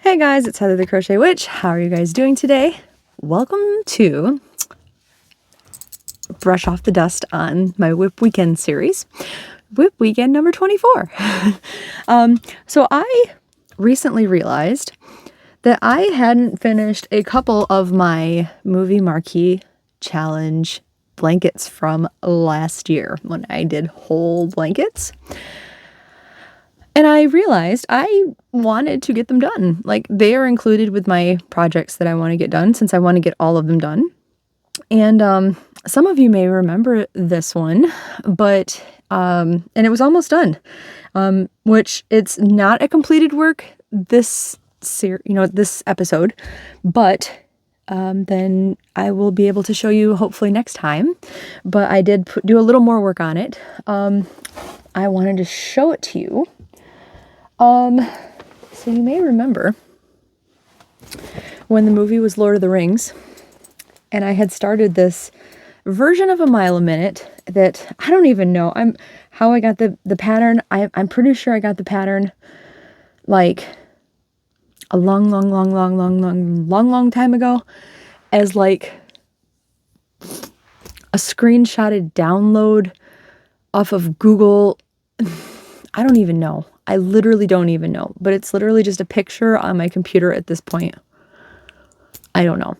Hey guys, it's Heather the Crochet Witch. How are you guys doing today? Welcome to brush off the dust on my WiP Weekend series. WiP Weekend number 24. So I recently realized that I hadn't finished a couple of my movie marquee challenge blankets from last year when I did whole blankets. And I realized I wanted to get them done. Like, they are included with my projects that I want to get done since I want to get all of them done. And some of you may remember this one, but and it was almost done. Which it's not a completed work this this episode, but then I will be able to show you hopefully next time. But I did do a little more work on it. I wanted to show it to you. So you may remember when the movie was Lord of the Rings, and I had started this version of a mile a minute that I don't even know how I got the pattern. I'm pretty sure I got the pattern like a long time ago as like a screenshotted download off of Google. I don't even know. I literally don't even know, but it's literally just a picture on my computer at this point. I don't know.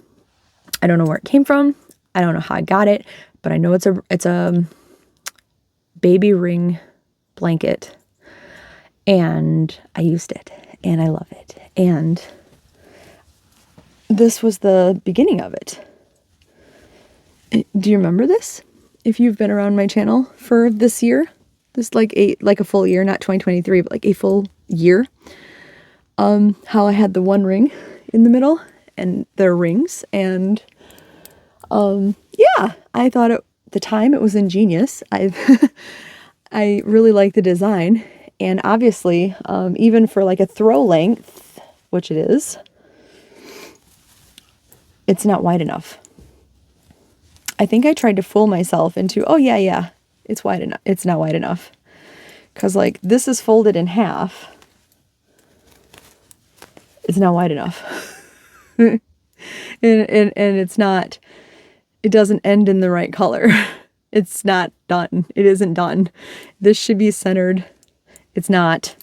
I don't know where it came from. I don't know how I got it, but I know it's a baby ring blanket, and I used it and I love it. And this was the beginning of it. Do you remember this? If you've been around my channel for this year, this like a full year, not 2023, but like a full year. How I had the one ring in the middle and their rings, and yeah, I thought at the time it was ingenious. I really like the design, and obviously, even for like a throw length, which it is, it's not wide enough. I think I tried to fool myself into, oh yeah, it's wide enough. It's not wide enough. Because like this is folded in half. It's not wide enough. and it's not, it doesn't end in the right color. It's not done. It isn't done. This should be centered. It's not.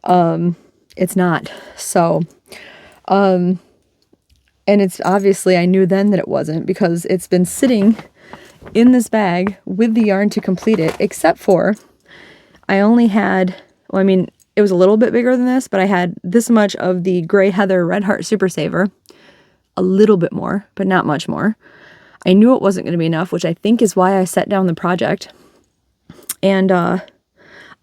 It's not. So, and it's obviously, I knew then that it wasn't, because it's been sitting in this bag with the yarn to complete it, except for I only had, well, I mean, it was a little bit bigger than this, but I had this much of the Gray Heather Red Heart Super Saver, a little bit more, but not much more. I knew it wasn't going to be enough, which I think is why I set down the project. And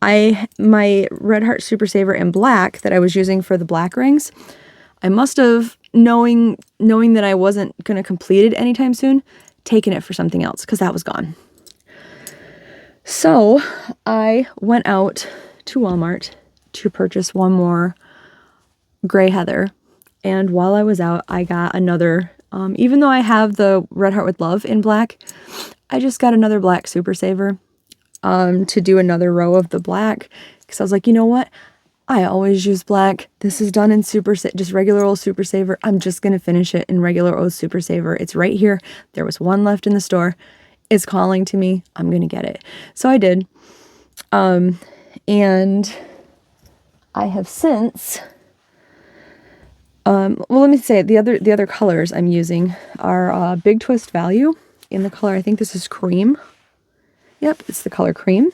my Red Heart Super Saver in black that I was using for the black rings, I must have, knowing that I wasn't going to complete it anytime soon, taken it for something else, because that was gone. So I went out to Walmart to purchase one more Gray Heather, and while I was out, I got another, even though I have the Red Heart with Love in black, I just got another black Super Saver to do another row of the black, because I was like, you know what? I always use black. This is done in just regular old Super Saver. I'm just going to finish it in regular old Super Saver. It's right here. There was one left in the store. It's calling to me. I'm going to get it. So I did. And I have since, well, let me say the other colors I'm using are Big Twist Value in the color, I think this is cream. Yep, it's the color cream.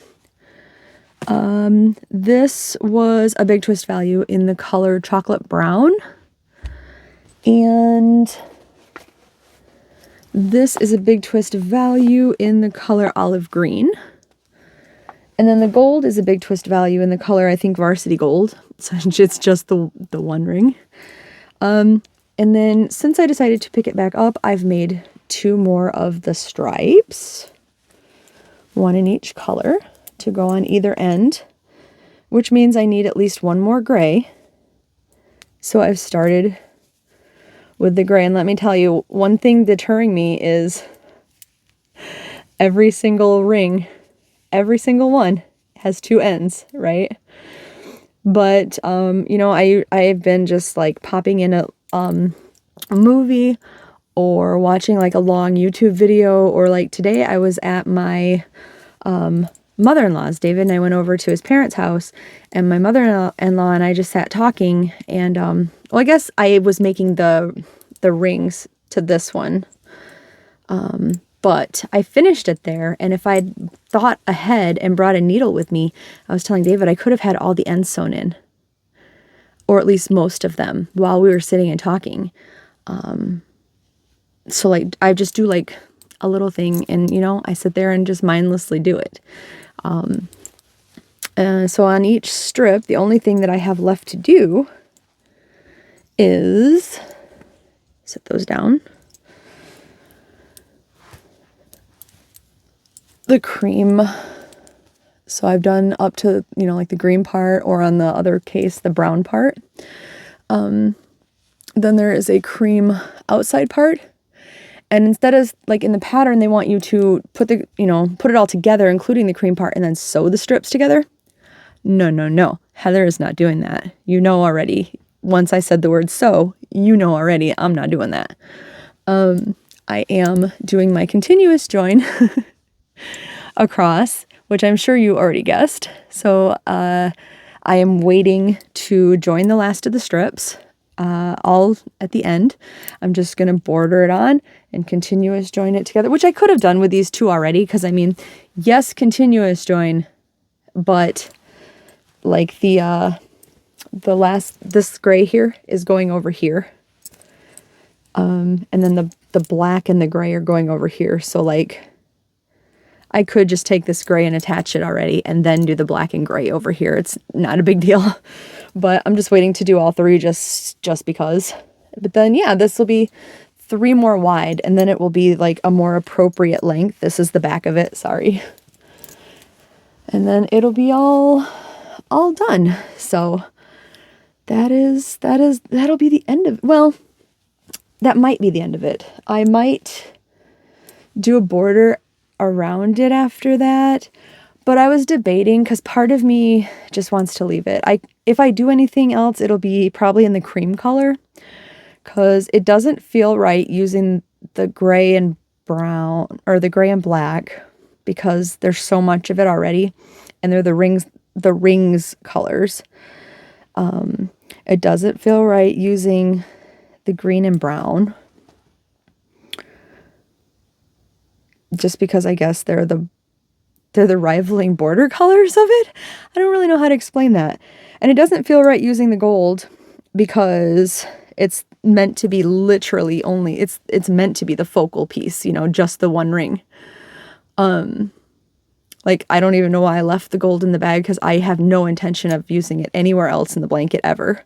This was a Big Twist Value in the color chocolate brown, and this is a Big Twist Value in the color olive green, and then the gold is a Big Twist Value in the color, I think, Varsity Gold, so it's just the one ring. And then since I decided to pick it back up, I've made two more of the stripes, one in each color, to go on either end, which means I need at least one more gray. So I've started with the gray, and let me tell you, one thing deterring me is every single ring, every single one has two ends, right? But, you know, I've been just like popping in a movie or watching like a long YouTube video, or like today I was at my mother-in-law's. David and I went over to his parents' house, and my mother-in-law and I just sat talking, and well, I guess I was making the rings to this one. But I finished it there, and if I'd thought ahead and brought a needle with me, I was telling David I could have had all the ends sewn in, or at least most of them, while we were sitting and talking. So like I just do like a little thing, and you know, I sit there and just mindlessly do it. So on each strip, the only thing that I have left to do is set those down. The cream. So I've done up to, you know, like the green part, or on the other case, the brown part. Then there is a cream outside part. And instead of like in the pattern, they want you to put the, you know, put it all together, including the cream part, and then sew the strips together. No, no, no. Heather is not doing that. You know already. Once I said the word sew, you know already I'm not doing that. I am doing my continuous join across, which I'm sure you already guessed. So I am waiting to join the last of the strips. All at the end. I'm just going to border it on and continuous join it together, which I could have done with these two already, because I mean, yes, continuous join, but like the last, this gray here is going over here. And then the black and the gray are going over here. So like I could just take this gray and attach it already, and then do the black and gray over here. It's not a big deal. But I'm just waiting to do all three just because. But then, yeah, this will be 3 more wide, and then it will be like a more appropriate length. This is the back of it, sorry. And then it'll be all done. So that'll be the end of, well, that might be the end of it. I might do a border around it after that. But I was debating, because part of me just wants to leave it. If I do anything else, it'll be probably in the cream color, because it doesn't feel right using the gray and brown, or the gray and black, because there's so much of it already, and they're the rings colors. It doesn't feel right using the green and brown, just because I guess they're the rivaling border colors of it. I don't really know how to explain that. And it doesn't feel right using the gold, because it's meant to be literally only, it's meant to be the focal piece, you know, just the one ring. Like, I don't even know why I left the gold in the bag, because I have no intention of using it anywhere else in the blanket ever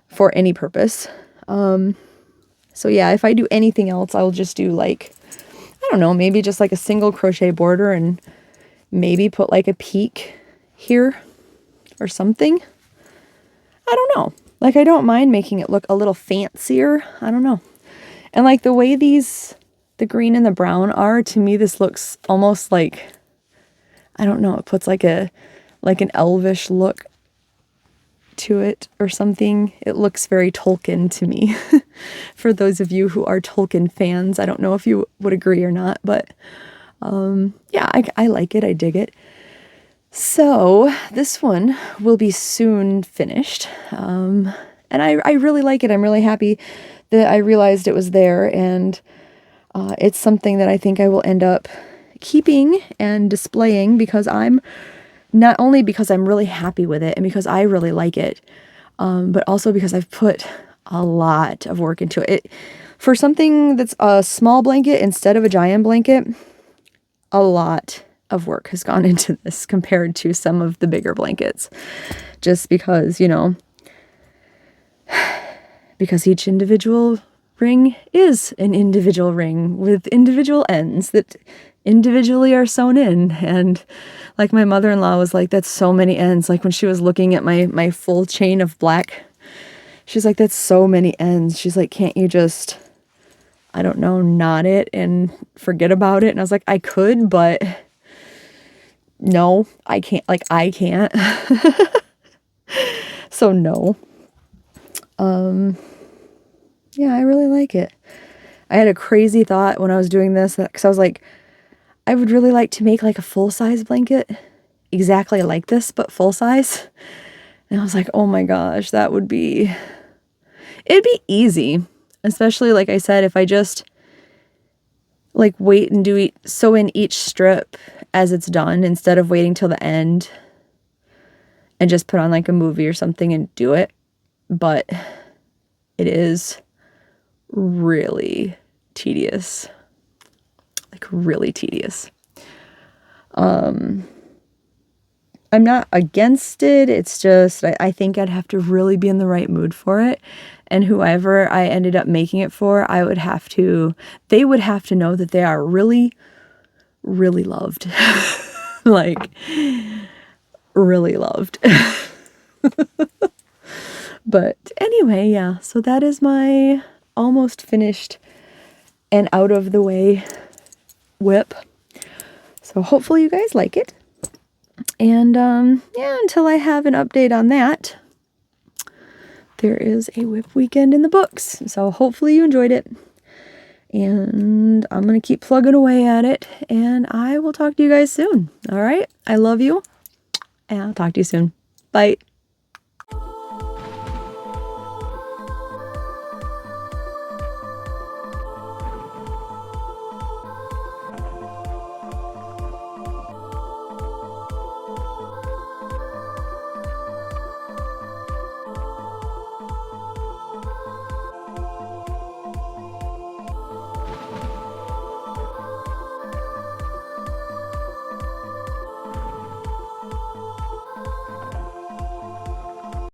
for any purpose. So yeah, if I do anything else, I'll just do like, I don't know, maybe just like a single crochet border, and maybe put like a peak here or something. I don't know. Like, I don't mind making it look a little fancier. I don't know. And like the way the green and the brown are, to me, this looks almost like, I don't know, it puts like an elvish look to it or something. It looks very Tolkien to me. For those of you who are Tolkien fans, I don't know if you would agree or not, but yeah, I like it. I dig it. So this one will be soon finished. And I really like it. I'm really happy that I realized it was there, and it's something that I think I will end up keeping and displaying, because not only because I'm really happy with it and because I really like it, but also because I've put a lot of work into it. For something that's a small blanket instead of a giant blanket, a lot of work has gone into this compared to some of the bigger blankets. Just because, you know, because each individual ring is an individual ring with individual ends that individually are sewn in. And like my mother-in-law was like, that's so many ends. Like when she was looking at my full chain of black, she's like, that's so many ends. She's like, can't you just, I don't know, knot it and forget about it? And I was like, I could, but no, I can't. Like, I can't. So no. Yeah, I really like it. I had a crazy thought when I was doing this, because I was like, I would really like to make like a full-size blanket exactly like this, but full size. And I was like, oh my gosh, it'd be easy. Especially, like I said, if I just like wait and sew in each strip as it's done instead of waiting till the end and just put on like a movie or something and do it. But it is really tedious. Like really tedious. I'm not against it. It's just, I think I'd have to really be in the right mood for it. And whoever I ended up making it for, they would have to know that they are really, really loved. Like, really loved. But anyway, yeah. So that is my almost finished and out of the way WiP. So hopefully you guys like it. And yeah, until I have an update on that, there is a WiP weekend in the books. So hopefully you enjoyed it. And I'm going to keep plugging away at it. And I will talk to you guys soon. All right? I love you. And I'll talk to you soon. Bye.